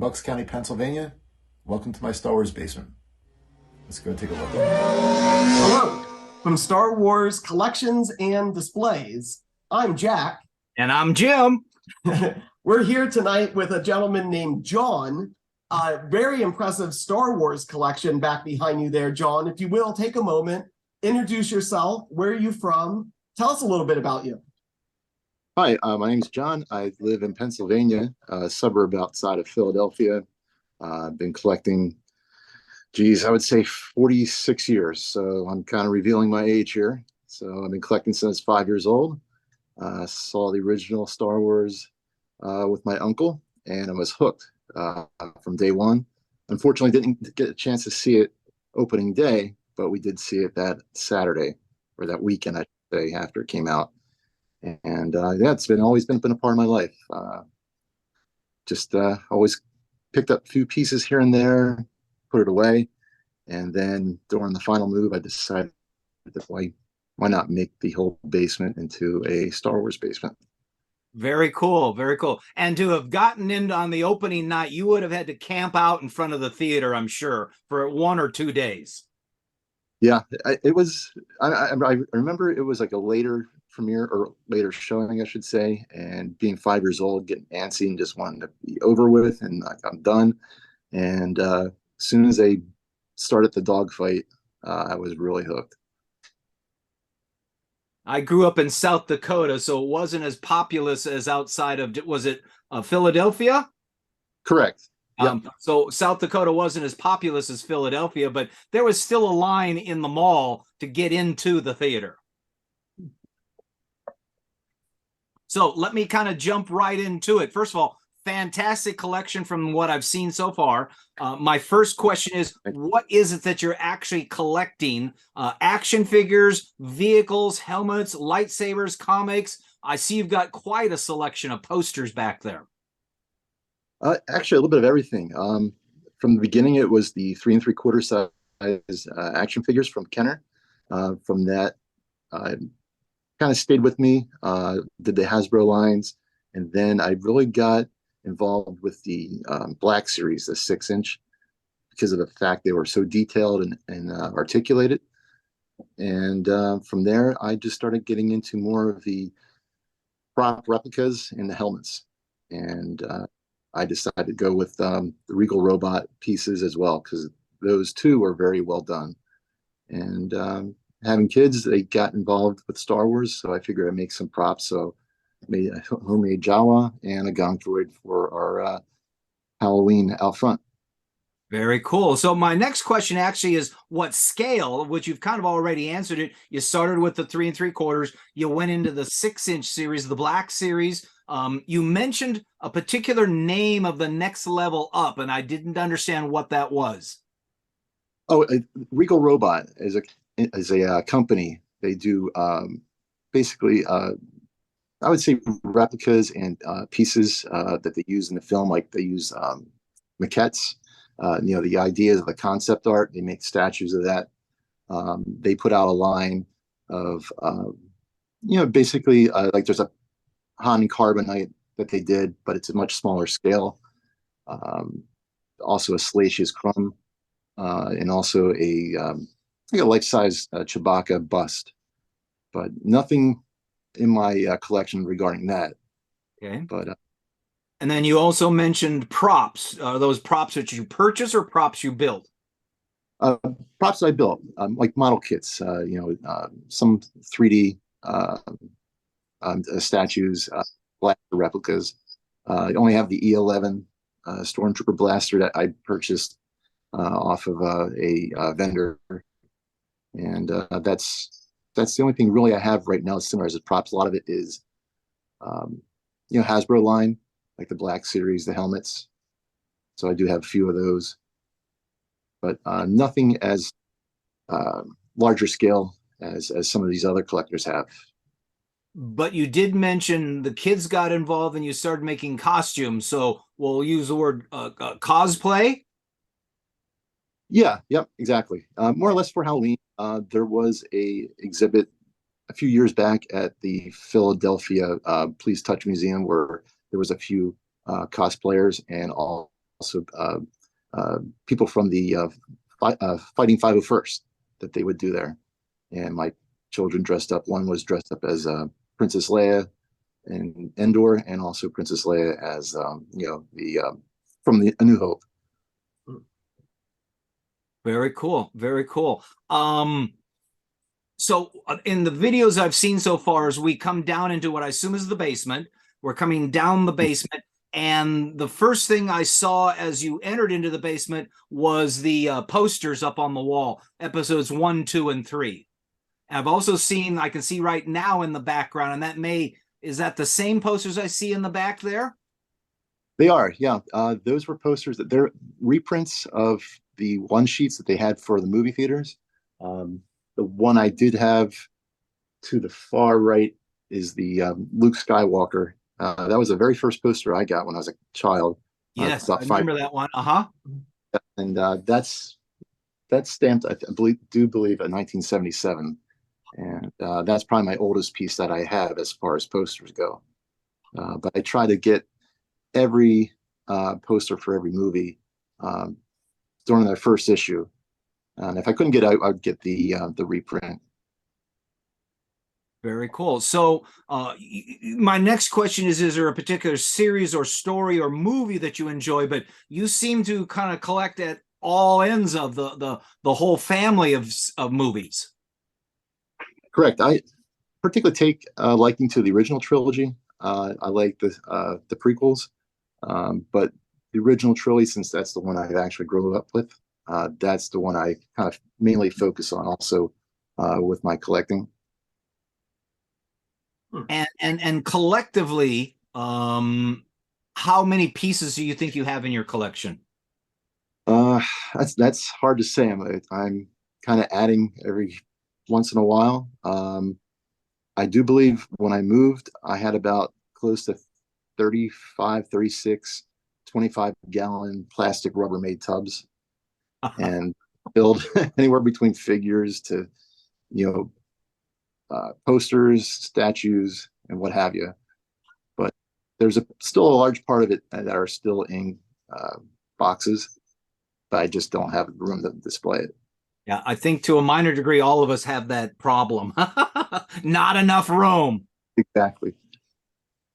Bucks County, Pennsylvania. Welcome to my Star Wars basement. Let's go take a look. Hello, from Star Wars Collections and Displays. I'm Jack. And I'm Jim. We're here tonight with a gentleman named John. A very impressive Star Wars collection back behind you there, John. If you will, take a moment, introduce yourself. Where are you from? Tell us a little bit about you. Hi, my name's John. I live in Pennsylvania, a suburb outside of Philadelphia. I've been collecting, I would say 46 years. So I'm kind of revealing my age here. So I've been collecting since 5 years old. Saw the original Star Wars with my uncle, and I was hooked from day one. Unfortunately, didn't get a chance to see it opening day, but we did see it that Saturday, or that weekend, I should say, after it came out. And yeah, it's always been a part of my life. Always picked up a few pieces here and there, put it away, and then during the final move, I decided that why not make the whole basement into a Star Wars basement. Very cool, very cool. And to have gotten in on the opening night, you would have had to camp out in front of the theater, I'm sure, for 1 or 2 days. Yeah, it was. I remember it was like a later premiere, or later showing, I should say. And being 5 years old, getting antsy and just wanting to be over with, and like, I'm done. And as soon as they started the dogfight, I was really hooked. I grew up in South Dakota, so it wasn't as populous as outside of, was it Philadelphia? Correct. Yep. So South Dakota wasn't as populous as Philadelphia, but there was still a line in the mall to get into the theater. So let me kind of jump right into it. First of all, fantastic collection from what I've seen so far. My first question is, what is it that you're actually collecting? Action figures, vehicles, helmets, lightsabers, comics. I see you've got quite a selection of posters back there. Actually, a little bit of everything. From the beginning, it was the 3 3/4 size action figures from Kenner. From that, kind of stayed with me. Did the Hasbro lines, and then I really got involved with the Black Series, the 6-inch, because of the fact they were so detailed and articulated. And from there, I just started getting into more of the prop replicas and the helmets. And I decided to go with the Regal Robot pieces as well, because those two were very well done. And having kids, they got involved with Star Wars, so I figured I'd make some props. So I made a homemade Jawa and a Gong Droid for our Halloween out front. Very cool. So my next question actually is, what scale, which you've kind of already answered it. You started with the 3 3/4. You went into the 6-inch series, the Black Series. You mentioned a particular name of the next level up, and I didn't understand what that was. Oh, Regal Robot is a company. They do basically, I would say, replicas and pieces that they use in the film. Like they use maquettes. The ideas of the concept art. They make statues of that. They put out a line of, basically like there's a Han Carbonite that they did, but it's a much smaller scale. Also a Salacious Crumb, and also like a life-size Chewbacca bust. But nothing in my collection regarding that. Okay. But and then you also mentioned props. Are those props that you purchase or props you build? Props I built, like model kits. Some 3D statues, blaster replicas. I only have the E11 Stormtrooper blaster that I purchased off of a vendor, and that's the only thing really I have right now similar as props. A lot of it is, Hasbro line, like the Black Series, the helmets. So I do have a few of those, but nothing as larger scale as some of these other collectors have. But you did mention the kids got involved and you started making costumes. So we'll use the word cosplay. Yeah, yep, exactly. More or less for Halloween. There was a exhibit a few years back at the Philadelphia Please Touch Museum where there was a few cosplayers, and all also people from the Fighting 501st that they would do there. And my children dressed up. One was dressed up as Princess Leia in Endor, and also Princess Leia as from the A New Hope. Very cool. Very cool. So in the videos I've seen so far, as we come down into what I assume is the basement, we're coming down the basement, and the first thing I saw as you entered into the basement was the posters up on the wall, episodes 1, 2, and 3. I've also seen, I can see right now in the background, and is that the same posters I see in the back there? They are, yeah. Those were posters that they're reprints of the one sheets that they had for the movie theaters. The one I did have to the far right is the Luke Skywalker. That was the very first poster I got when I was a child. Yes, I remember that one. And that's stamped, I believe in 1977. And that's probably my oldest piece that I have as far as posters go. But I try to get every poster for every movie during their first issue. And if I couldn't get it, I would get the reprint. Very cool. So my next question is there a particular series or story or movie that you enjoy? But you seem to kind of collect at all ends of the whole family of movies. Correct. I particularly take liking to the original trilogy. I like the prequels, but the original trilogy, since that's the one I've actually grown up with, that's the one I kind of mainly focus on also with my collecting. And collectively, how many pieces do you think you have in your collection? That's hard to say. I'm kind of adding every once in a while. I do believe when I moved, I had about close to 35, 36, 25-gallon plastic Rubbermaid tubs, and build anywhere between figures to, posters, statues, and what have you. But there's still a large part of it that are still in boxes, but I just don't have room to display it. Yeah, I think to a minor degree, all of us have that problem. Not enough room. Exactly.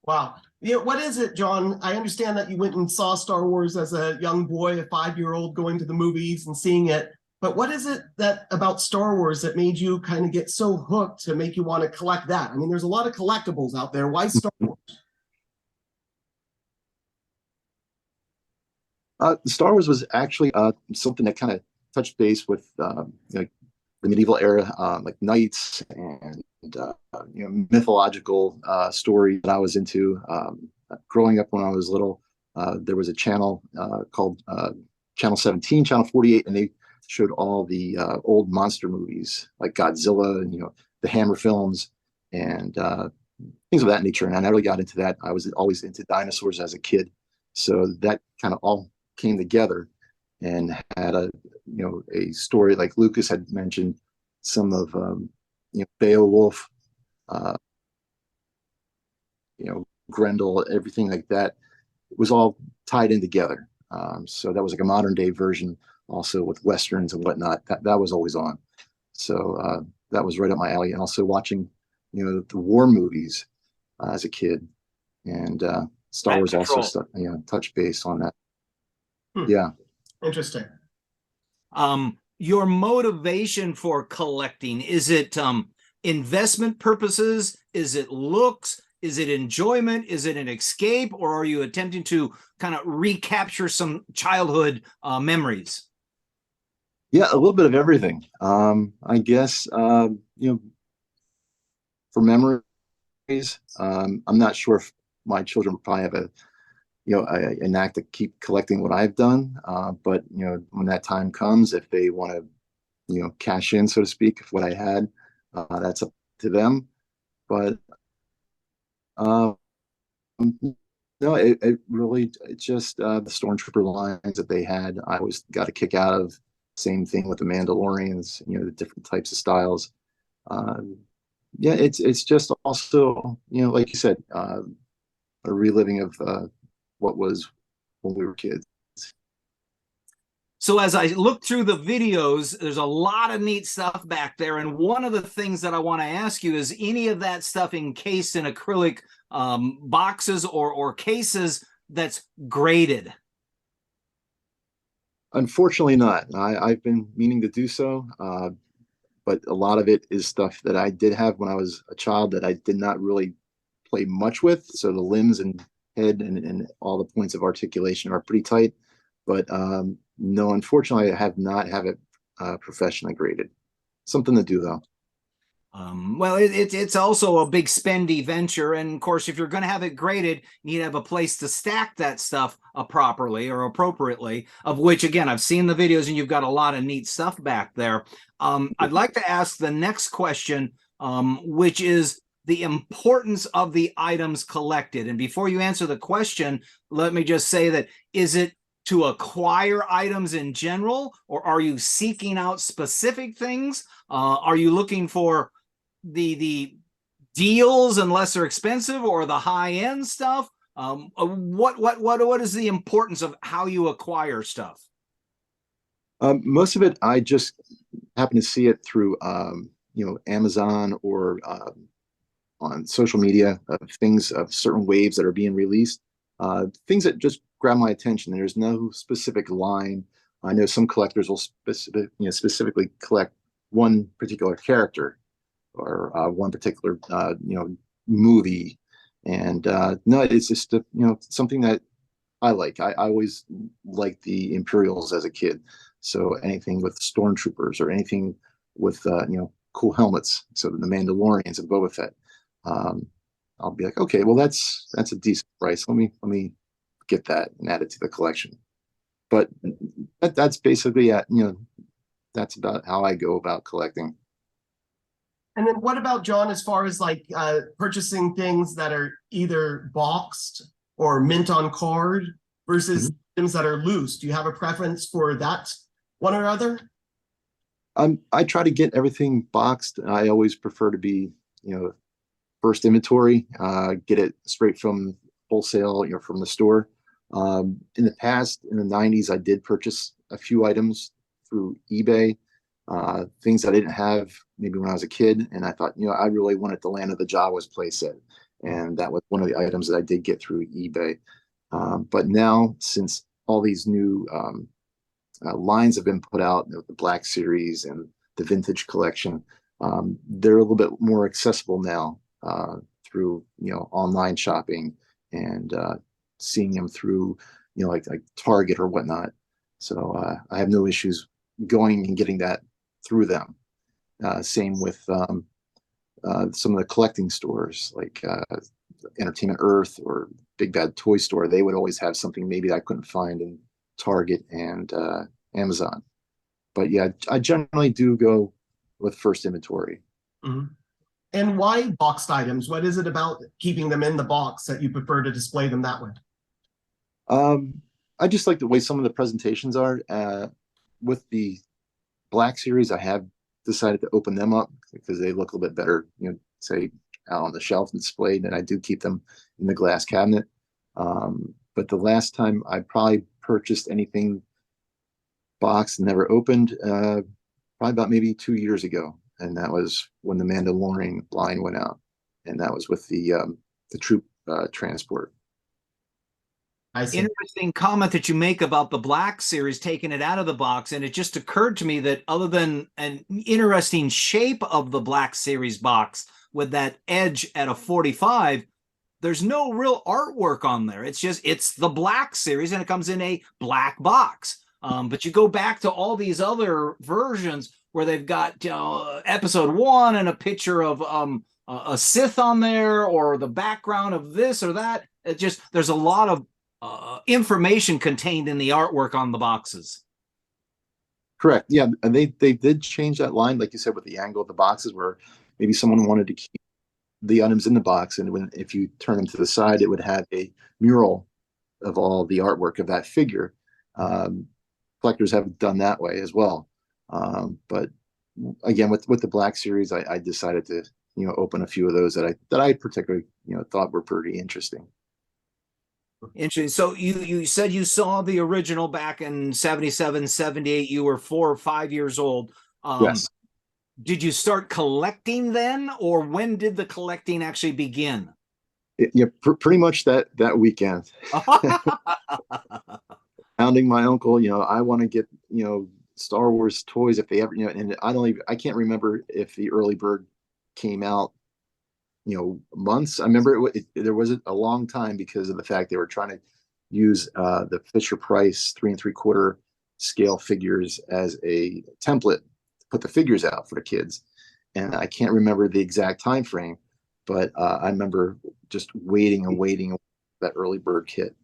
Wow. Yeah, what is it, John? I understand that you went and saw Star Wars as a young boy, a 5-year-old, going to the movies and seeing it. But what is it that about Star Wars that made you kind of get so hooked to make you want to collect that? I mean, there's a lot of collectibles out there. Why Star Wars? Star Wars was actually something that kind of touched base with the medieval era, like knights and mythological stories that I was into. Growing up when I was little, there was a channel called Channel 17, Channel 48, and they showed all the old monster movies like Godzilla and the Hammer films and things of that nature. And I really got into that. I was always into dinosaurs as a kid, so that kind of all came together and had a story like Lucas had mentioned, some of Beowulf, Grendel, everything like that. It was all tied in together. So that was like a modern day version, also with westerns and whatnot. That was always on. So that was right up my alley. And also watching, the war movies as a kid, and Star Wars also touched base on that. Yeah. Interesting. Your motivation for collecting, is it investment purposes? Is it looks? Is it enjoyment? Is it an escape? Or are you attempting to kind of recapture some childhood memories? Yeah, a little bit of everything. I guess, for memories, I'm not sure if my children probably have a knack to keep collecting what I've done. But when that time comes, if they want to, cash in, so to speak, if what I had, that's up to them. But no, it really, it's just the Stormtrooper lines that they had. I always got a kick out of. Same thing with the Mandalorians, the different types of styles. Yeah, it's just also, like you said, a reliving of what was when we were kids. So as I look through the videos, there's a lot of neat stuff back there. And one of the things that I want to ask you is any of that stuff encased in acrylic boxes or cases that's graded? Unfortunately not. I've been meaning to do so, but a lot of it is stuff that I did have when I was a child that I did not really play much with. So the limbs and head and all the points of articulation are pretty tight. But no, unfortunately, I have not have it professionally graded. Something to do though. Well, it's also a big spendy venture, and of course, if you're going to have it graded, you need to have a place to stack that stuff properly or appropriately. Of which, again, I've seen the videos, and you've got a lot of neat stuff back there. I'd like to ask the next question, which is the importance of the items collected. And before you answer the question, let me just say that is it to acquire items in general, or are you seeking out specific things? Are you looking for the deals unless they're expensive, or the high-end stuff? What is the importance of how you acquire stuff? Most of it, I just happen to see it through, Amazon or on social media of things of certain waves that are being released. Things that just grab my attention. There's no specific line. I know some collectors will specifically collect one particular character or one particular movie, and no, it's just something that I like. I always liked the Imperials as a kid, so anything with stormtroopers or anything with cool helmets, so the Mandalorians and Boba Fett, I'll be like, okay, well that's a decent price. Let me get that and add it to the collection. But that's basically that's about how I go about collecting. And then what about, John, as far as like purchasing things that are either boxed or mint on card versus items that are loose? Do you have a preference for that one or other? I try to get everything boxed. I always prefer to be, first inventory, get it straight from wholesale, from the store. In the past, in the 90s, I did purchase a few items through eBay, things I didn't have maybe when I was a kid, and I thought, I really wanted the Land of the Jawas playset, and that was one of the items that I did get through eBay. But now, since all these new lines have been put out, the Black Series and the Vintage Collection, they're a little bit more accessible now through online shopping and seeing them through like Target or whatnot. So I have no issues going and getting that through them. Same with some of the collecting stores like Entertainment Earth or Big Bad Toy Store. They would always have something maybe that I couldn't find in Target and Amazon. But yeah, I generally do go with first inventory. Mm-hmm. And why boxed items? What is it about keeping them in the box that you prefer to display them that way? I just like the way some of the presentations are. With the Black Series, I have decided to open them up because they look a little bit better, say out on the shelf and displayed, and I do keep them in the glass cabinet. But the last time I probably purchased anything boxed and never opened, probably about maybe 2 years ago. And that was when the Mandalorian line went out. And that was with the troop transport. I see. Interesting comment that you make about the Black Series taking it out of the box, and it just occurred to me that other than an interesting shape of the Black Series box with that edge at a 45, there's no real artwork on there. It's the Black Series, and it comes in a black box. But you go back to all these other versions where they've got episode 1 and a picture of a Sith on there, or the background of this or that. There's a lot of information contained in the artwork on the boxes. Correct. Yeah, and they did change that line, like you said, with the angle of the boxes, where maybe someone wanted to keep the items in the box, and if you turn them to the side, it would have a mural of all the artwork of that figure. Collectors have done that way as well. But again, with the Black Series, I decided to open a few of those that I particularly thought were pretty interesting. Interesting. So you said you saw the original back in 77, 78. You were 4 or 5 years old. Yes. Did you start collecting then, or when did the collecting actually begin? Yeah, pretty much that weekend. Hounding my uncle, I want to get, Star Wars toys if they ever, and I can't remember if the early bird came out, months. I remember there was a long time because of the fact they were trying to use the Fisher Price 3 3/4 scale figures as a template to put the figures out for the kids. And I can't remember the exact time frame, but I remember just waiting and waiting for that early bird kit.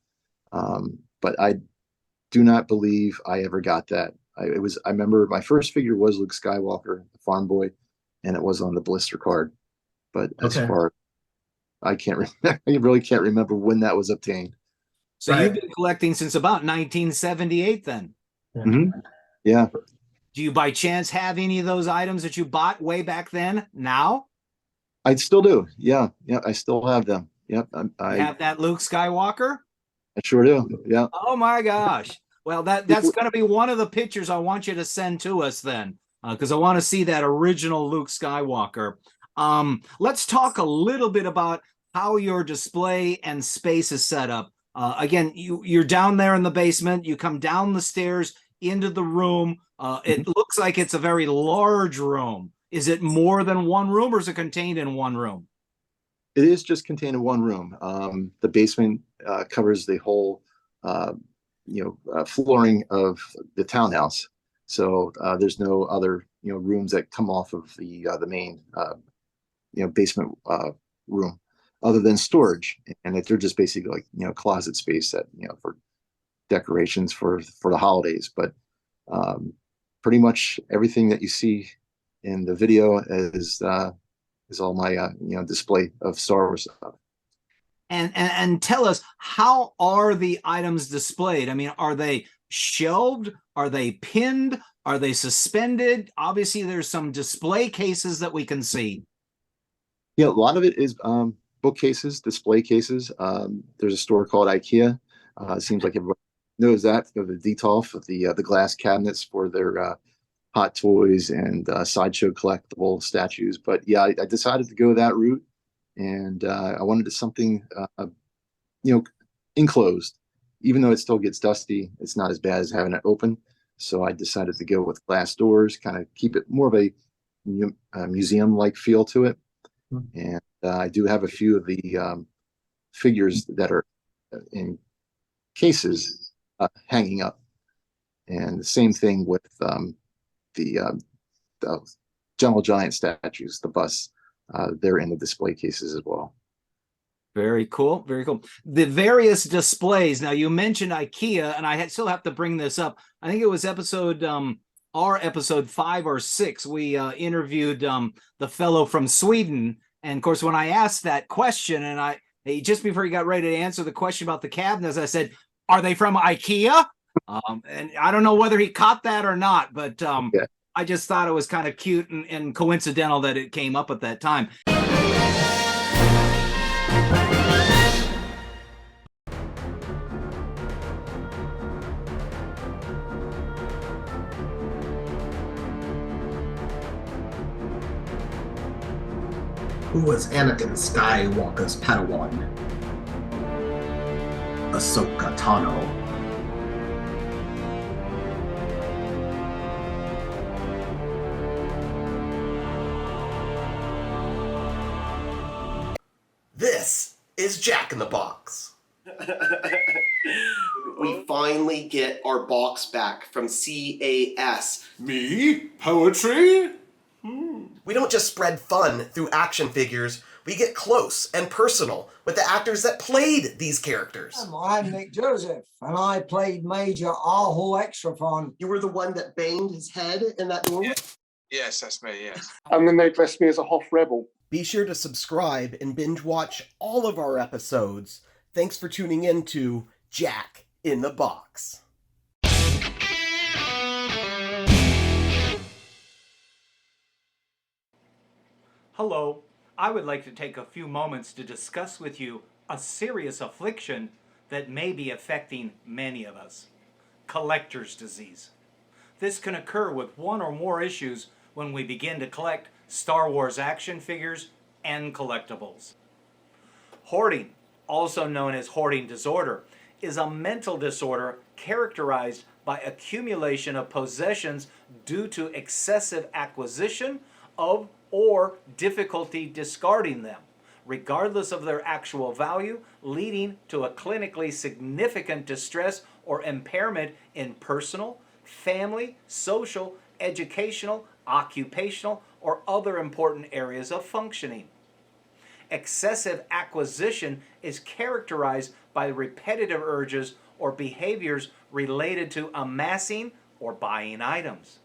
But I do not believe I ever got that. I remember my first figure was Luke Skywalker, the farm boy, and it was on the blister card. But as far, I can't remember. I really can't remember when that was obtained. So you've been collecting since about 1978 then? Mm-hmm. Yeah. Do you by chance have any of those items that you bought way back then now? I still do. Yeah. Yeah. I still have them. Yep. I have that Luke Skywalker? I sure do. Yeah. Oh my gosh. Well, that's going to be one of the pictures I want you to send to us then, because I want to see that original Luke Skywalker. Let's talk a little bit about how your display and space is set up. Again, you're down there in the basement. You come down the stairs into the room. It looks like it's a very large room. Is it more than one room, or is it contained in one room? It is just contained in one room. The basement covers the whole, flooring of the townhouse. So there's no other, rooms that come off of the main, basement room, other than storage. And they're just basically like, closet space that, for decorations for the holidays. But pretty much everything that you see in the video is all my display of Star Wars stuff. And tell us, how are the items displayed? I mean, are they shelved? Are they pinned? Are they suspended? Obviously, there's some display cases that we can see. Yeah, a lot of it is bookcases, display cases. There's a store called IKEA. It seems like everybody knows that. The Detolf, the glass cabinets for their Hot Toys and sideshow collectible statues. But yeah, I decided to go that route, and I wanted something, enclosed. Even though it still gets dusty, it's not as bad as having it open. So I decided to go with glass doors, kind of keep it more of a museum-like feel to it. And I do have a few of the figures that are in cases hanging up. And the same thing with the Gentle Giant statues, the busts. They're in the display cases as well. Very cool. Very cool. The various displays. Now, you mentioned IKEA, and I still have to bring this up. I think it was episode 5 or 6. We interviewed the fellow from Sweden. And of course, when I asked that question, and just before he got ready to answer the question about the cabinets, I said, "Are they from IKEA?" And I don't know whether he caught that or not, but yeah. I just thought it was kind of cute and coincidental that it came up at that time. Who was Anakin Skywalker's Padawan? Ahsoka Tano. This is Jack in the Box. We finally get our box back from CAS. Me? Poetry? We don't just spread fun through action figures, we get close and personal with the actors that played these characters. I'm Nick Joseph, and I played Major Aho Extrafon. You were the one that banged his head in that doorway? Yes, that's me, yes. And then they dressed me as a Hoth rebel. Be sure to subscribe and binge watch all of our episodes. Thanks for tuning in to Jack in the Box. Hello, I would like to take a few moments to discuss with you a serious affliction that may be affecting many of us: collector's disease. This can occur with one or more issues when we begin to collect Star Wars action figures and collectibles. Hoarding, also known as hoarding disorder, is a mental disorder characterized by accumulation of possessions due to excessive acquisition of or difficulty discarding them, regardless of their actual value, leading to a clinically significant distress or impairment in personal, family, social, educational, occupational, or other important areas of functioning. Excessive acquisition is characterized by repetitive urges or behaviors related to amassing or buying items.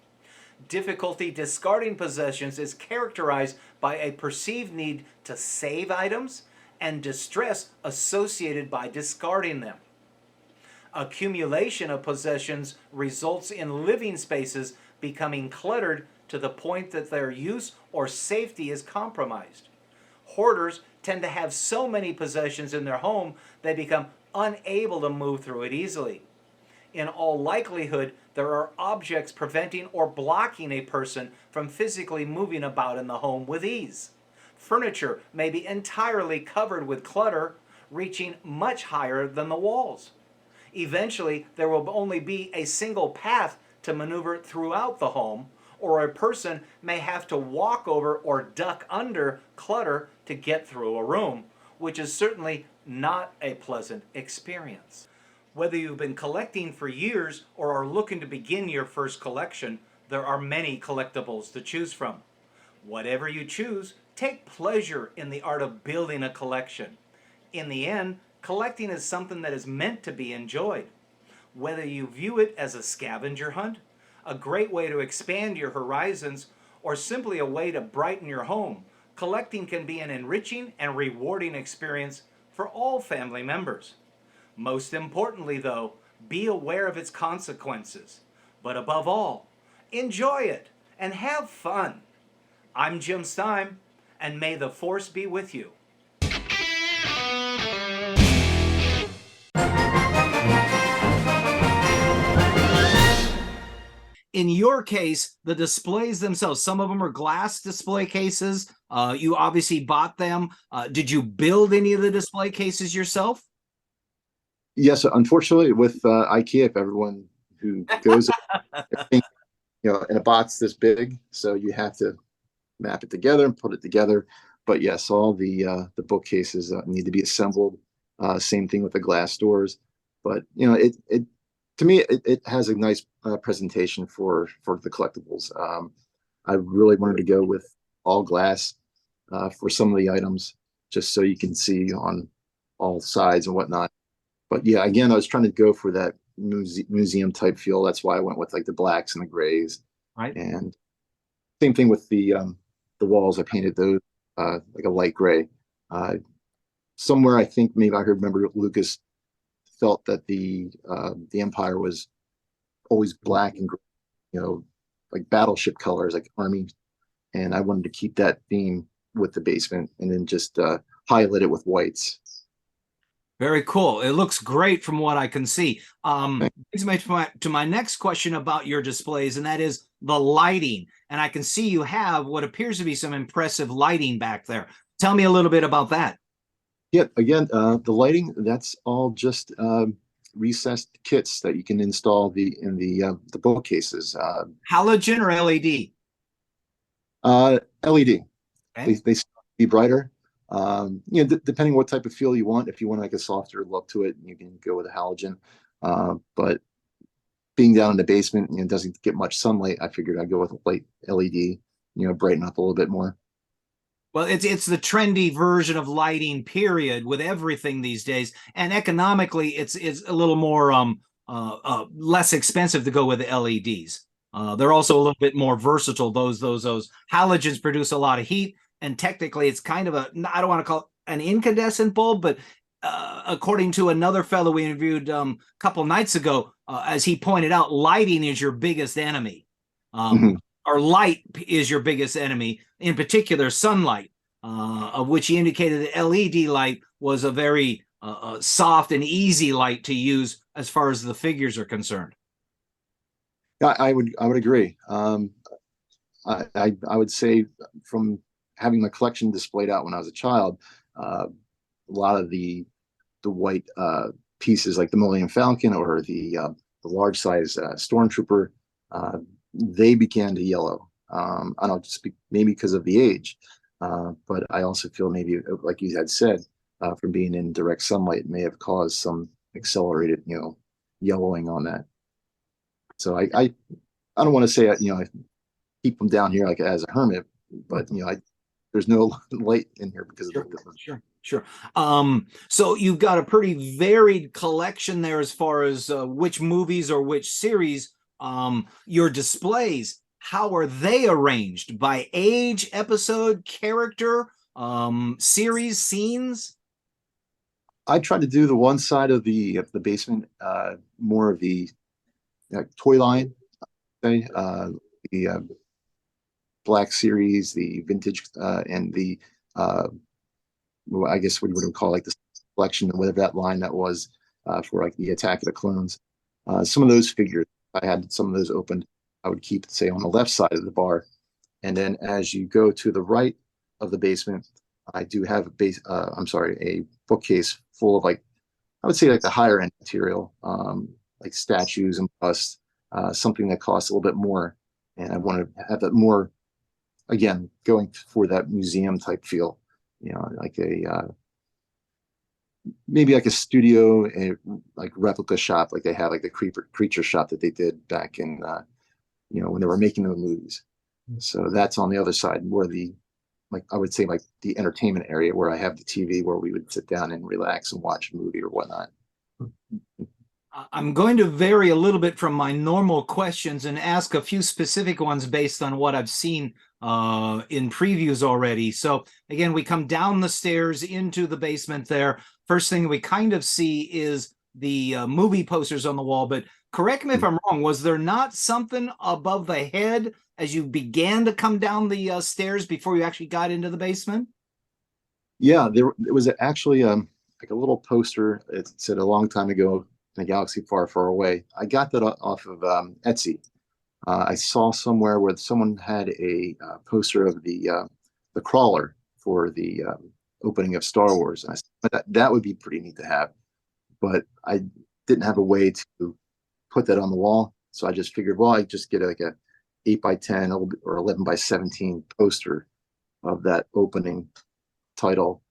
Difficulty discarding possessions is characterized by a perceived need to save items and distress associated by discarding them. Accumulation of possessions results in living spaces becoming cluttered to the point that their use or safety is compromised. Hoarders tend to have so many possessions in their home they become unable to move through it easily. In all likelihood, there are objects preventing or blocking a person from physically moving about in the home with ease. Furniture may be entirely covered with clutter, reaching much higher than the walls. Eventually, there will only be a single path to maneuver throughout the home, or a person may have to walk over or duck under clutter to get through a room, which is certainly not a pleasant experience. Whether you've been collecting for years or are looking to begin your first collection, there are many collectibles to choose from. Whatever you choose, take pleasure in the art of building a collection. In the end, collecting is something that is meant to be enjoyed. Whether you view it as a scavenger hunt, a great way to expand your horizons, or simply a way to brighten your home, collecting can be an enriching and rewarding experience for all family members. Most importantly, though, be aware of its consequences. But above all, enjoy it and have fun. I'm Jim Stein, and may the Force be with you. In your case, the displays themselves, some of them are glass display cases. You obviously bought them. Did you build any of the display cases yourself? Yes, unfortunately, with IKEA, if everyone who goes, in a box this big, so you have to map it together and put it together. But yes, all the bookcases need to be assembled. Same thing with the glass doors. But it to me, it has a nice presentation for the collectibles. I really wanted to go with all glass for some of the items, just so you can see on all sides and whatnot. But yeah, again, I was trying to go for that museum type feel. That's why I went with like the blacks and the grays. Right. And same thing with the walls. I painted those like a light gray. Somewhere I think maybe I remember Lucas felt that the Empire was always black and gray, like battleship colors, like army. And I wanted to keep that theme with the basement, and then just highlight it with whites. Very cool. It looks great from what I can see. Brings me to my next question about your displays, and that is the lighting. And I can see you have what appears to be some impressive lighting back there. Tell me a little bit about that. Yeah, again, the lighting, that's all just recessed kits that you can install in the bookcases. Halogen or LED? LED. Okay. They be brighter. Depending what type of feel you want. If you want like a softer look to it, you can go with a halogen. But being down in the basement and it doesn't get much sunlight, I figured I'd go with a light LED, brighten up a little bit more. Well, it's the trendy version of lighting, period, with everything these days. And economically, it's a little more less expensive to go with the LEDs. They're also a little bit more versatile. Those halogens produce a lot of heat, and technically, it's kind of I don't want to call it an incandescent bulb, but according to another fellow we interviewed a couple nights ago, as he pointed out, lighting is your biggest enemy. Or light is your biggest enemy, in particular sunlight, of which he indicated that LED light was a very soft and easy light to use as far as the figures are concerned. Yeah, I would agree. I would say from having my collection displayed out when I was a child, a lot of the white pieces like the Millennium Falcon or the large size Stormtrooper, they began to yellow. I don't know, just maybe because of the age, but I also feel maybe, like you had said, from being in direct sunlight may have caused some accelerated, yellowing on that. So I don't want to say, I keep them down here like as a hermit, but there's no light in here because of the Sure. So you've got a pretty varied collection there as far as which movies or which series. Your displays, how are they arranged? By age, episode, character, series, scenes? I tried to do the one side of the basement, more of the toy line, the Black Series, the vintage, and the well, I guess what you would call like the collection, whatever that line that was, for like the Attack of the Clones. Some of those figures, I had some of those opened. I would keep, say, on the left side of the bar, and then as you go to the right of the basement, I do have a bookcase full of, like, I would say, like the higher end material, like statues and busts, something that costs a little bit more, and I want to have that more, again, going for that museum type feel, like maybe like a studio, like replica shop, like they have like the creature shop that they did back in, when they were making the movies. So that's on the other side, where like I would say, like the entertainment area, where I have the TV, where we would sit down and relax and watch a movie or whatnot. I'm going to vary a little bit from my normal questions and ask a few specific ones based on what I've seen in previews already. So again, we come down the stairs into the basement there. First thing we kind of see is the movie posters on the wall, but correct me if I'm wrong, was there not something above the head as you began to come down the stairs before you actually got into the basement? Yeah, it was actually like a little poster. It said a long time ago in a galaxy far, far away. I got that off of Etsy. I saw somewhere where someone had a poster of the crawler for the opening of Star Wars, and I said that would be pretty neat to have, but I didn't have a way to put that on the wall, so I just figured, well, I just get like a 8x10 or 11x17 poster of that opening title.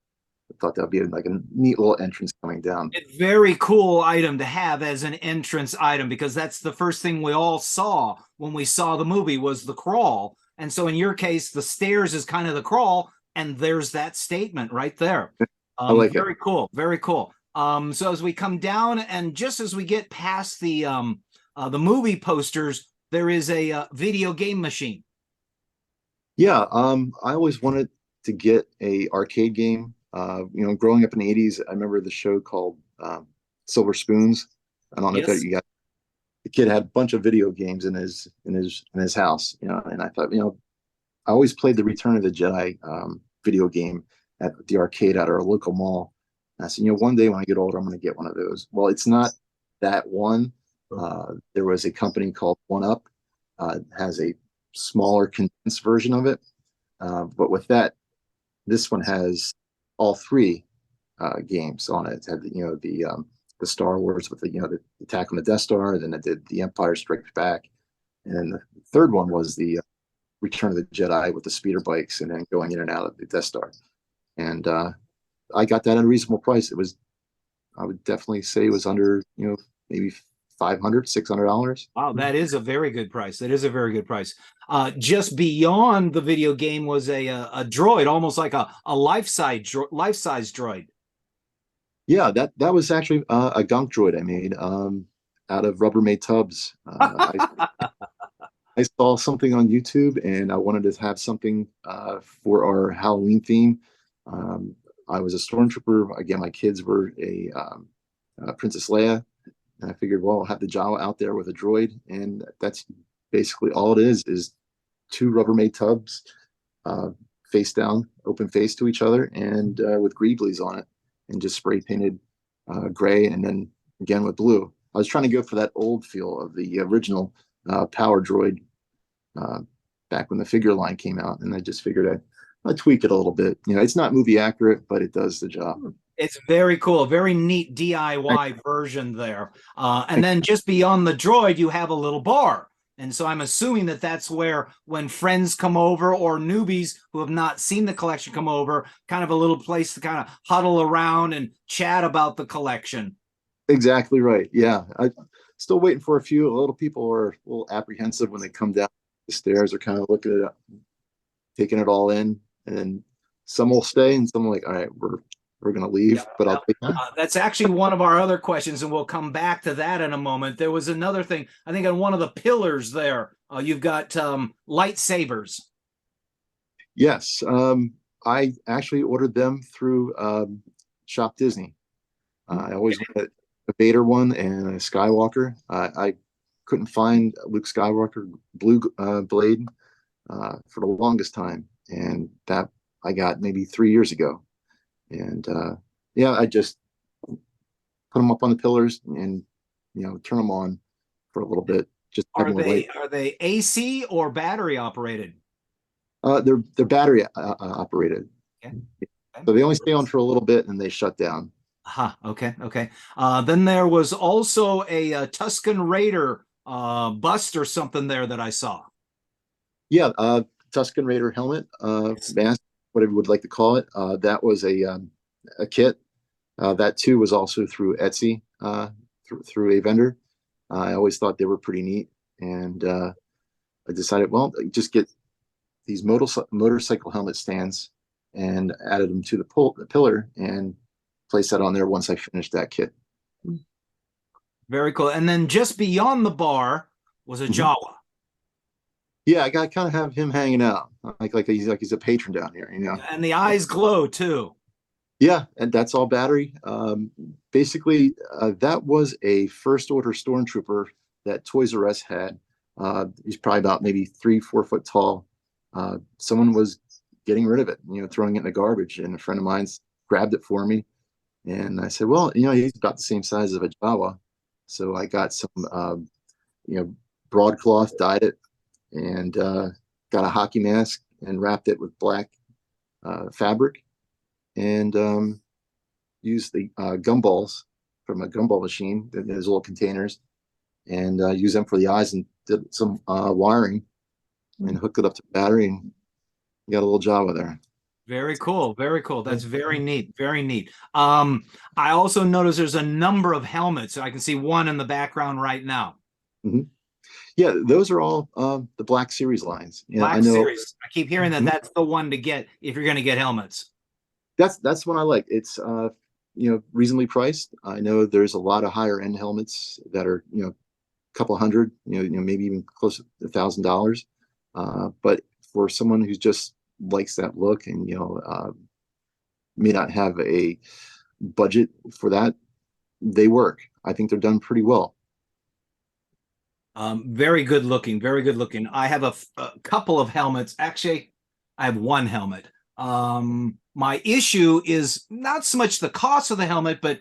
I thought that would be like a neat little entrance coming down. A very cool item to have as an entrance item, because that's the first thing we all saw when we saw the movie was the crawl. And so in your case, the stairs is kind of the crawl, and there's that statement right there. I like very it. Cool. Very cool. So as we come down, and just as we get past the movie posters, there is a video game machine. Yeah, I always wanted to get a arcade game. Growing up in the 80s, I remember the show called Silver Spoons. I don't know if that you got. The kid had a bunch of video games in his house, and I thought, I always played the Return of the Jedi video game at the arcade at our local mall. And I said, one day when I get older, I'm going to get one of those. Well, it's not that one. There was a company called One Up, has a smaller condensed version of it, but with that, this one has all three games on it. It had the Star Wars with the attack on the Death Star, then it did the Empire Strikes Back, and then the third one was the Return of the Jedi with the speeder bikes and then going in and out of the Death Star. And I got that at a reasonable price. I would definitely say it was under maybe $500, $600. Wow, that is a very good price. That is a very good price. Just beyond the video game was a droid, almost like a life-size droid. Yeah, that was actually a gunk droid I made out of Rubbermaid tubs. I saw something on YouTube, and I wanted to have something for our Halloween theme. I was a stormtrooper. Again, my kids were a Princess Leia. And I figured, well, I'll have the Jawa out there with a droid, and that's basically all it is two Rubbermaid tubs, face down, open face to each other, and with greeblies on it, and just spray painted gray, and then again with blue. I was trying to go for that old feel of the original Power Droid back when the figure line came out, and I just figured I'd tweak it a little bit. It's not movie accurate, but it does the job. It's very cool, very neat DIY version there. And then just beyond the droid, you have a little bar. And so I'm assuming that that's where, when friends come over or newbies who have not seen the collection come over, kind of a little place to kind of huddle around and chat about the collection. Exactly right. Yeah. I'm still waiting for a few. A little people are a little apprehensive when they come down the stairs. They're kind of looking at it, taking it all in. And then some will stay and some are like, all right, we're going to leave, yeah, but I'll take it. That's actually one of our other questions, and we'll come back to that in a moment. There was another thing, I think on one of the pillars there, you've got lightsabers. Yes. I actually ordered them through Shop Disney. I always wanted a Vader one and a Skywalker. I couldn't find Luke Skywalker blue blade for the longest time, and that I got maybe 3 years ago. And yeah, I just put them up on the pillars and turn them on for a little bit. Just are they AC or battery operated? They're battery operated. Okay. So they only stay on for a little bit and they shut down. Okay. Then there was also a Tusken Raider bust or something there that I saw. Yeah, Tusken Raider helmet, mask, whatever you would like to call it. That was a kit. That too was also through Etsy, through a vendor. I always thought they were pretty neat, and I decided, well, just get these motorcycle helmet stands and added them to the pillar and place that on there once I finished that kit. Very cool. And then just beyond the bar was a Jawa. Yeah, I got kind of have him hanging out like he's a patron down here, And the eyes glow too. Yeah, and that's all battery. Basically, that was a first order stormtrooper that Toys R Us had. He's probably about maybe 3-4 foot tall. Someone was getting rid of it, throwing it in the garbage, and a friend of mine's grabbed it for me. And I said, well, he's about the same size of a Jawa. So I got some, broadcloth, dyed it, and got a hockey mask and wrapped it with black fabric, and used the gumballs from a gumball machine, those little containers, and use them for the eyes, and did some wiring and hooked it up to the battery, and got a little Jawa there. Very cool. That's very neat. I also noticed there's a number of helmets. I can see one in the background right now. Mm-hmm. Yeah, those are all the Black Series lines. Black I know. Series. I keep hearing that that's the one to get if you're going to get helmets. That's one I like. It's reasonably priced. I know there's a lot of higher end helmets that are a couple hundred, maybe even close to $1,000. But for someone who just likes that look and may not have a budget for that, they work. I think they're done pretty well. Very good looking. I have a couple of helmets. Actually, I have one helmet. My issue is not so much the cost of the helmet, but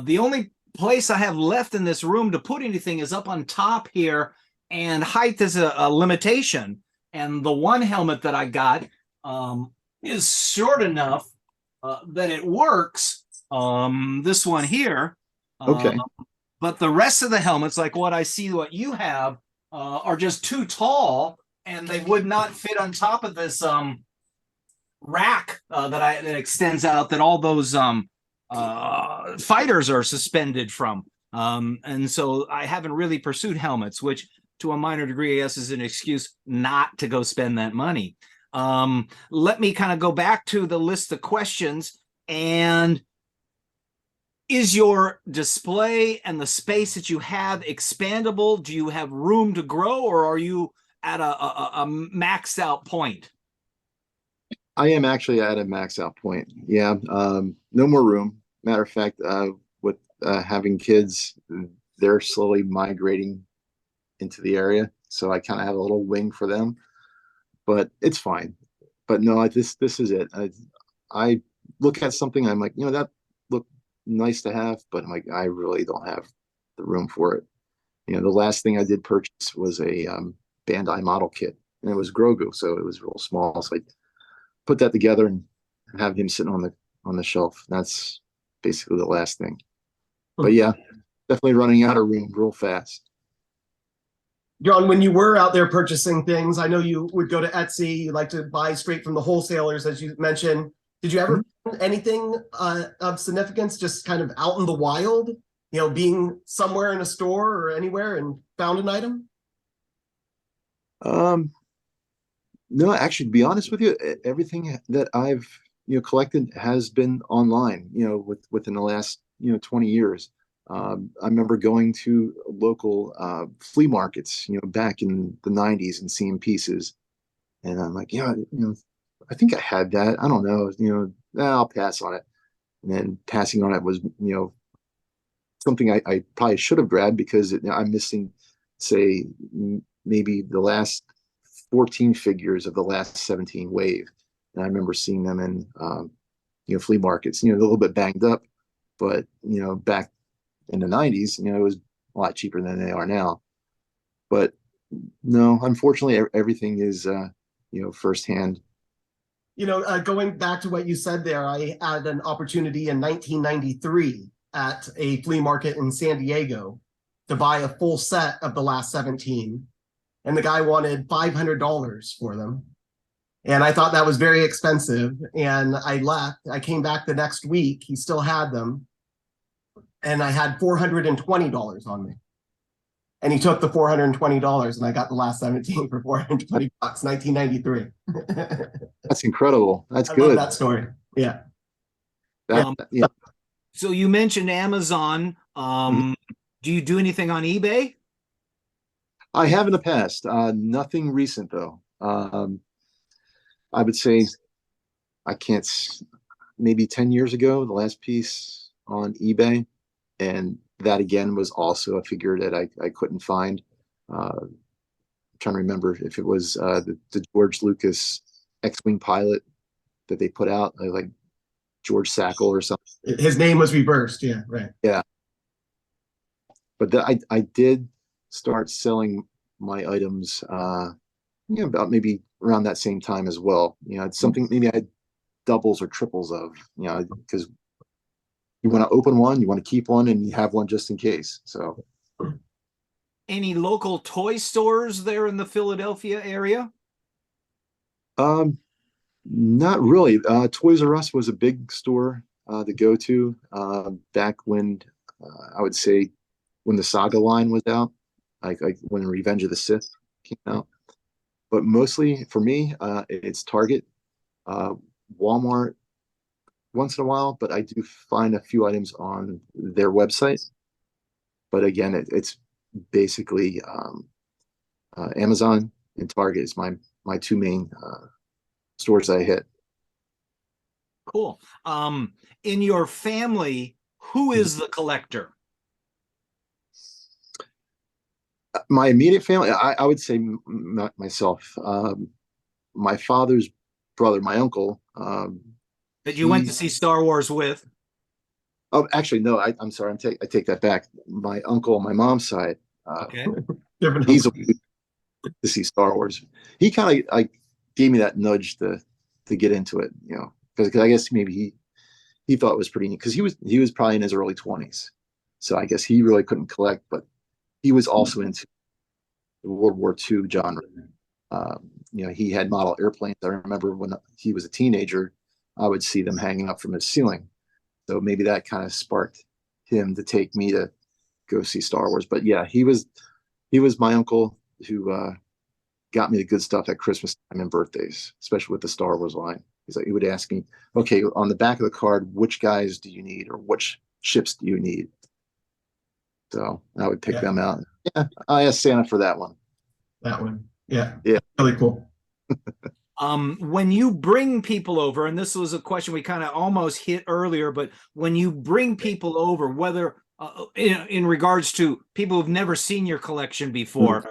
the only place I have left in this room to put anything is up on top here, and height is a limitation. And the one helmet that I got is short enough that it works. This one here. Okay. But the rest of the helmets, like what you have, are just too tall, and they would not fit on top of this rack that extends out that all those fighters are suspended from. And so I haven't really pursued helmets, which to a minor degree, I guess, is an excuse not to go spend that money. Let me kind of go back to the list of questions. And is your display and the space that you have expandable? Do you have room to grow, or are you at a maxed out point? I am actually at a max out point. Yeah. No more room. Matter of fact, with having kids, they're slowly migrating into the area. So I kind of have a little wing for them, but it's fine. But no, this is it. I look at something, I'm like, that look nice to have, but I'm like, I really don't have the room for it. You know, the last thing I did purchase was a Bandai model kit, and it was Grogu, so it was real small. So I put that together and have him sitting on the shelf. That's basically the last thing. But yeah, definitely running out of room real fast. John, when you were out there purchasing things, I know you would go to Etsy. You like to buy straight from the wholesalers, as you mentioned. Did you ever find anything of significance just kind of out in the wild? You know, being somewhere in a store or anywhere and found an item? No, actually, to be honest with you, everything that I've collected has been online. Within the last 20 years. I remember going to local flea markets, back in the 90s and seeing pieces, and I'm like, I think I had that. I don't know, I'll pass on it. And then passing on it was, something I probably should have grabbed because I'm missing, say, maybe the last 14 figures of the last 17 wave. And I remember seeing them in, flea markets, a little bit banged up, but, back in the 90s, it was a lot cheaper than they are now. But no, unfortunately, everything is, firsthand. Going back to what you said there, I had an opportunity in 1993 at a flea market in San Diego to buy a full set of the last 17. And the guy wanted $500 for them. And I thought that was very expensive. And I left. I came back the next week. He still had them. And I had $420 on me. And he took the $420 and I got the last 17 for $420, 1993. That's incredible. That's I good. love that story. Yeah. Yeah. So you mentioned Amazon. Do you do anything on eBay? I have in the past. Nothing recent though. I would say maybe 10 years ago, the last piece on eBay. And that again was also a figure that I couldn't find. I'm trying to remember if it was the George Lucas X-Wing pilot that they put out, like George Sackle or something. His name was reversed. Yeah, right. Yeah. But I did start selling my items, about maybe around that same time as well. It's something maybe I had doubles or triples of, because you want to open one, you want to keep one, and you have one just in case. So, any local toy stores there in the Philadelphia area? Not really. Toys R Us was a big store to go to back when I would say when the Saga line was out, like when Revenge of the Sith came out. But mostly for me, it's Target, Walmart once in a while, but I do find a few items on their website. But again, it's basically Amazon and Target is my two main stores I hit. Cool. In your family, who is the collector? My immediate family, I would say myself. My father's brother, my uncle. That you went to see Star Wars with? Oh, actually, no. I'm sorry. I take that back. My uncle on my mom's side. Okay. He's to see Star Wars. He kind of like gave me that nudge to get into it, because I guess maybe he thought it was pretty neat because he was probably in his early 20s, so I guess he really couldn't collect, but he was also into the World War II genre. He had model airplanes. I remember when he was a teenager, I would see them hanging up from his ceiling. So maybe that kind of sparked him to take me to go see Star Wars. But yeah, he was my uncle who got me the good stuff at Christmas time and birthdays, especially with the Star Wars line. He would ask me, okay, on the back of the card, which guys do you need or which ships do you need? So I would pick them out. Yeah, I asked Santa for that one. That one. Yeah. Yeah. Really cool. When you bring people over, and this was a question we kind of almost hit earlier, but when you bring people over, whether in regards to people who've never seen your collection before,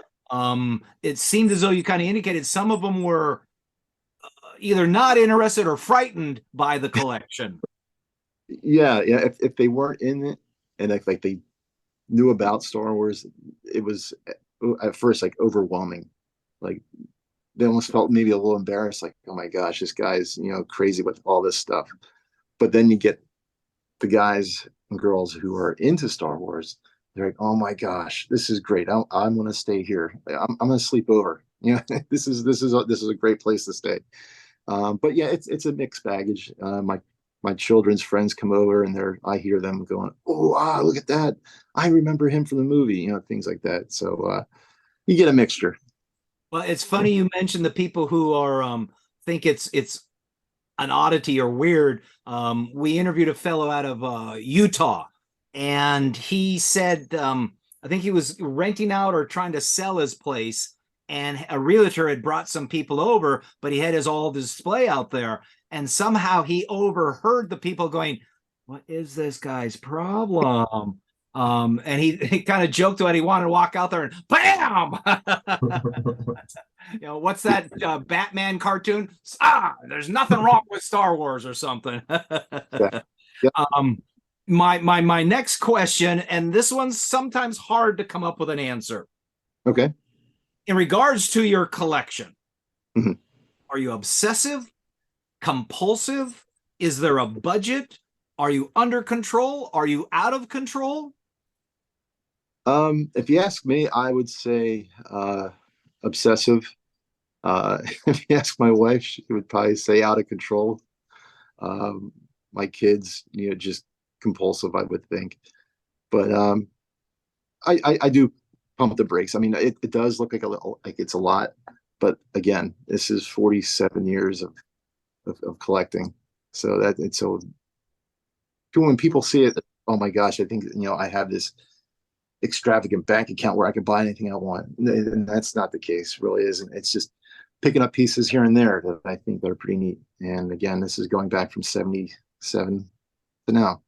it seemed as though you kind of indicated some of them were either not interested or frightened by the collection. yeah. If they weren't in it and like they knew about Star Wars, it was at first like overwhelming. Like they almost felt maybe a little embarrassed, like, oh my gosh, this guy's, crazy with all this stuff. But then you get the guys and girls who are into Star Wars. They're like, oh my gosh, this is great. I'm going to stay here. I'm going to sleep over. This is a great place to stay. But yeah, it's a mixed baggage. My children's friends come over and I hear them going, oh, look at that. I remember him from the movie, things like that. So you get a mixture. Well, it's funny you mentioned the people who are think it's an oddity or weird. We interviewed a fellow out of Utah, and he said I think he was renting out or trying to sell his place, and a realtor had brought some people over, but he had his all display out there, and somehow he overheard the people going, "What is this guy's problem?" And he kind of joked about he wanted to walk out there and bam. What's that Batman cartoon? There's nothing wrong with Star Wars or something. Yeah. My next question, and this one's sometimes hard to come up with an answer. Okay. In regards to your collection, mm-hmm. Are you obsessive, compulsive? Is there a budget? Are you under control? Are you out of control? If you ask me, I would say obsessive. If you ask my wife, she would probably say out of control. My kids, just compulsive, I would think. But I do pump the brakes. I mean, it does look like it's a lot, but again, this is 47 years of collecting. So when people see it, oh my gosh, I think I have this extravagant bank account where I can buy anything I want, and that's not the case. Really isn't. It's just picking up pieces here and there that I think are pretty neat. And again, this is going back from 77 to now.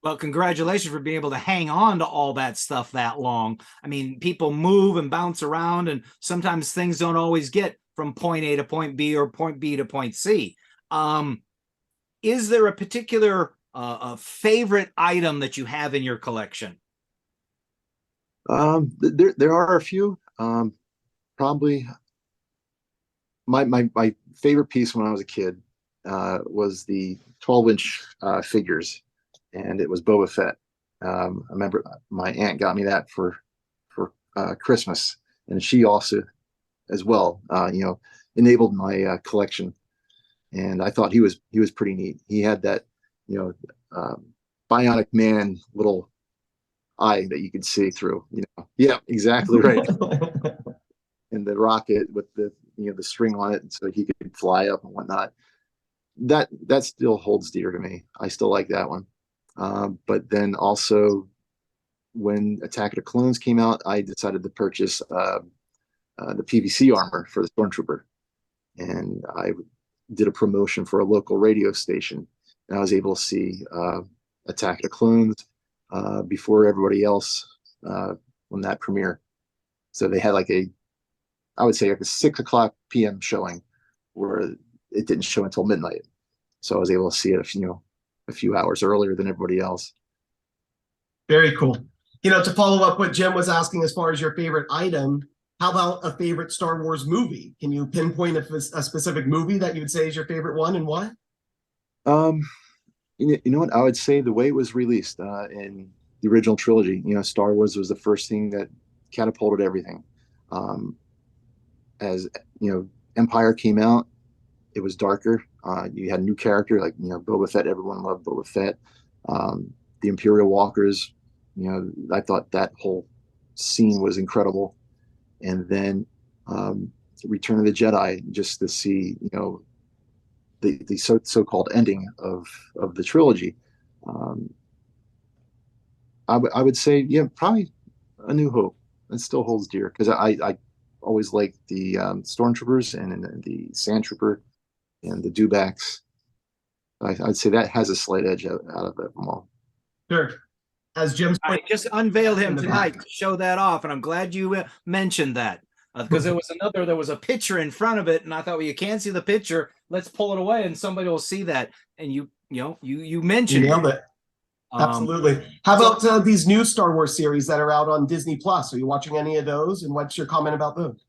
Well, congratulations for being able to hang on to all that stuff that long. I mean, people move and bounce around, and sometimes things don't always get from point A to point B or point B to point C. Is there a particular favorite item that you have in your collection? There are a few. Probably my favorite piece when I was a kid was the 12-inch figures, and it was Boba Fett. I remember my aunt got me that for Christmas, and she also, as well, enabled my collection. And I thought he was pretty neat. He had that, bionic man little eye that you could see through. Yeah, exactly right. And the rocket with the the string on it, so he could fly up and whatnot. That still holds dear to me. I still like that one. But then also, when Attack of the Clones came out, I decided to purchase the PVC armor for the Stormtrooper, and I did a promotion for a local radio station, and I was able to see Attack of the Clones before everybody else when that premiere. So they had I would say a 6:00 p.m. showing where it didn't show until midnight. So I was able to see it a few hours earlier than everybody else. Very cool. To follow up what Jim was asking as far as your favorite item, how about a favorite Star Wars movie? Can you pinpoint a specific movie that you would say is your favorite one, and why? You know what? I would say the way it was released in the original trilogy. Star Wars was the first thing that catapulted everything. As Empire came out, it was darker. You had a new character like Boba Fett. Everyone loved Boba Fett. The Imperial Walkers. I thought that whole scene was incredible. And then Return of the Jedi, just to see the so-called ending of the trilogy. I would say probably A New Hope. It still holds dear because I always liked the Stormtroopers and the Sand Trooper and the Dewbacks. I'd say that has a slight edge out of them all. Sure. As Jim's I just unveiled him tonight to show that off, and I'm glad you mentioned that because there was a picture in front of it, and I thought, well, you can't see the picture. Let's pull it away, and somebody will see that. And you You You mentioned nailed it. Absolutely. How about these new Star Wars series that are out on Disney Plus? Are you watching any of those? And what's your comment about those?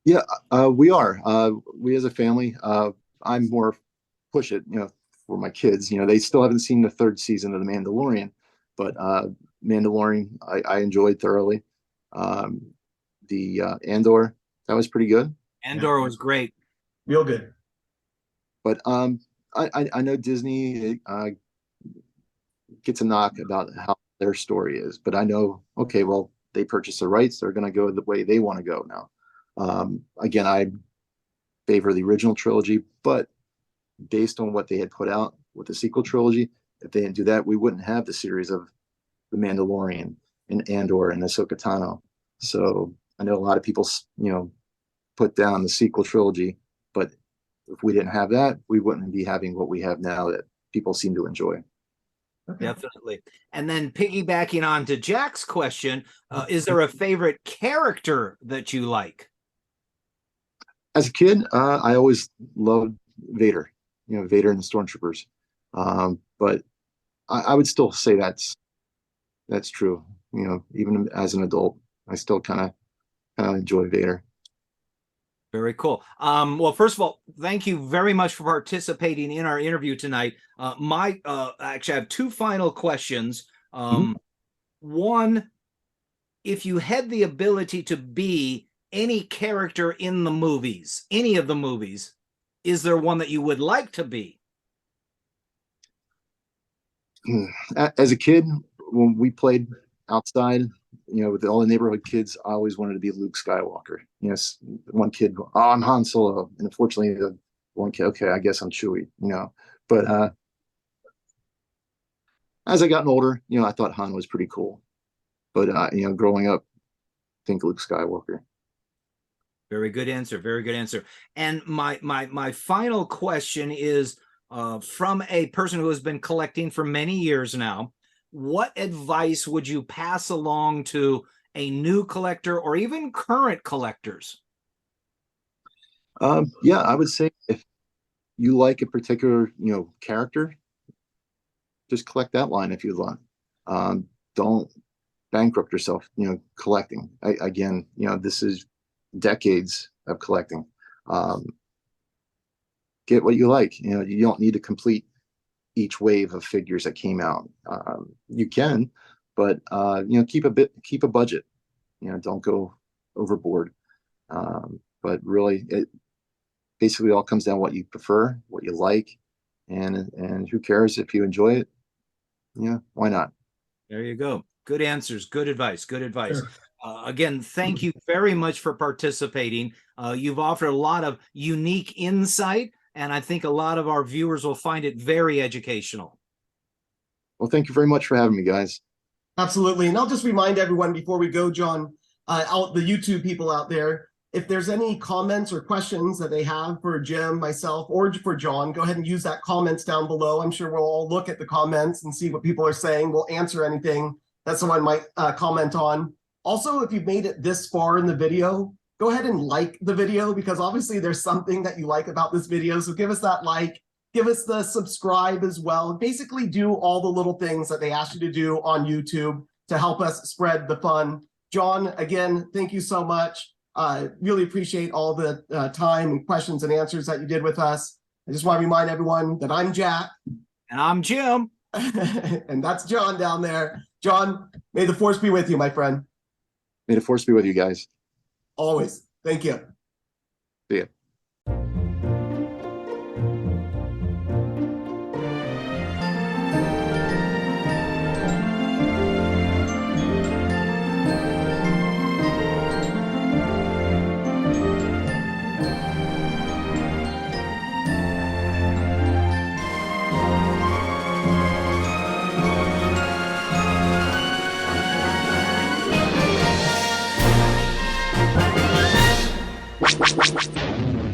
Yeah, we are. We as a family, I'm more push it, for my kids. They still haven't seen the third season of The Mandalorian, but Mandalorian, I enjoyed thoroughly. The Andor, that was pretty good. Andor was great. Real good. But I know Disney gets a knock about how their story is, but I know, okay, well, they purchased the rights. They're going to go the way they want to go now. Again, I favor the original trilogy, but based on what they had put out with the sequel trilogy, if they didn't do that, we wouldn't have the series of The Mandalorian and Andor and Ahsoka Tano. So I know a lot of people, put down the sequel trilogy, but if we didn't have that, we wouldn't be having what we have now that people seem to enjoy. Definitely. And then piggybacking on to Jack's question, is there a favorite character that you like? As a kid, I always loved Vader, Vader and the Stormtroopers. But I would still say that's true. Even as an adult, I still kind of enjoy Vader. Very cool. Well, first of all, thank you very much for participating in our interview tonight. Actually, I have two final questions. One, if you had the ability to be any character in the movies, any of the movies, is there one that you would like to be? As a kid, when we played outside, with all the neighborhood kids, I always wanted to be Luke Skywalker. One kid, oh, I'm Han Solo. And unfortunately, the one kid, okay, I guess I'm Chewie, But as I gotten older, I thought Han was pretty cool. But, growing up, I think Luke Skywalker. Very good answer. Very good answer. And my final question is from a person who has been collecting for many years now. What advice would you pass along to a new collector or even current collectors? Yeah, I would say if you like a particular, character, just collect that line if you want. Don't bankrupt yourself, collecting. Again, this is decades of collecting. Get what you like. You don't need to complete each wave of figures that came out. You can, but keep a budget. Don't go overboard. But really, it basically all comes down to what you prefer, what you like, and who cares if you enjoy it? Why not? There you go. Good answers. Good advice. Good advice. Sure. Again, thank you very much for participating. You've offered a lot of unique insight, and I think a lot of our viewers will find it very educational. Well, thank you very much for having me, guys. Absolutely. And I'll just remind everyone before we go, John, out the YouTube people out there, if there's any comments or questions that they have for Jim, myself, or for John, go ahead and use that comments down below. I'm sure we'll all look at the comments and see what people are saying. We'll answer anything that someone might comment on. Also, if you've made it this far in the video, go ahead and like the video, because obviously there's something that you like about this video. So give us that like, give us the subscribe as well. Basically do all the little things that they ask you to do on YouTube to help us spread the fun. John, again, thank you so much. Really appreciate all the time and questions and answers that you did with us. I just want to remind everyone that I'm Jack. And I'm Jim. And that's John down there. John, may the force be with you, my friend. May the force be with you guys. Always. Thank you. See ya. Wow.